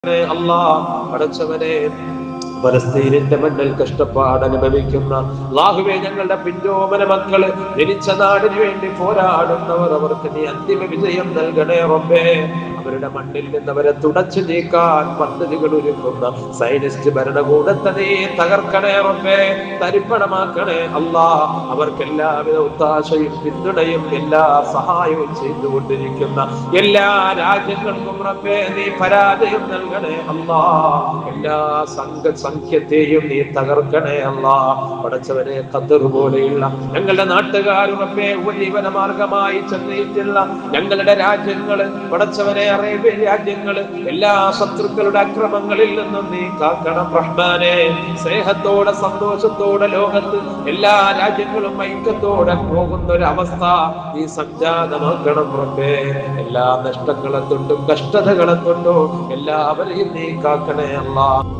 അല്ലാഹ് പടച്ചവനെ പലസ്തീനിന്റെ മണ്ണിൽ കഷ്ടപ്പാട് അനുഭവിക്കുന്ന അല്ലാഹുവേ, ഞങ്ങളുടെ പിഞ്ചോമന മക്കള് ജനിച്ച നാടിന് വേണ്ടി പോരാടുന്നവർ, അവർക്ക് നീ അന്തിമ വിജയം നൽകണേ റബ്ബേ. അവരുടെ മണ്ണിൽ നിന്ന് അവരെ തുടച്ചു നീക്കാൻ പദ്ധതികൾ ഒരുക്കുന്ന സൈനിസ്റ്റ് ഭരണകൂടത്തെ നീ തകർക്കണേ റബ്ബേ, തരിപ്പണമാക്കണേ അല്ലാഹ്. അവർക്ക് എല്ലാവിധ ഒത്താശയും പിന്തുണയും എല്ലാ സഹായവും ചെയ്തുകൊണ്ടിരിക്കുന്ന എല്ലാ രാജ്യങ്ങൾക്കും റബ്ബേ നീ പരാജയം നൽകണേ അല്ലാഹ്. എല്ലാ സംഖ്യത്തെയും നീ തകർക്കണേ അല്ലാഹ്. പടച്ചവനെ, ഖത്തർ പോലെയുള്ള ഞങ്ങളുടെ നാട്ടുകാർ റബ്ബേ ഉപജീവന മാർഗമായി ചെന്നിട്ടുള്ള ഞങ്ങളുടെ രാജ്യങ്ങള്, പടച്ചവനെ അറേബ്യൻ രാജ്യങ്ങള്, എല്ലാ ശത്രുക്കളുടെ അക്രമങ്ങളിൽ നിന്നും നീ കാക്കണം റഹ്മാനെ. സ്നേഹത്തോടെ സന്തോഷത്തോടെ ലോകത്ത് എല്ലാ രാജ്യങ്ങളും ഐക്യത്തോടെ പോകുന്ന ഒരു അവസ്ഥ നീ സംജാതമാക്കണം റബ്ബേ. എല്ലാ നഷ്ടങ്ങളെ തൊട്ടും കഷ്ടതകളെ തൊട്ടും എല്ലാവരെയും നീ കാക്കണേ അല്ലാഹ്.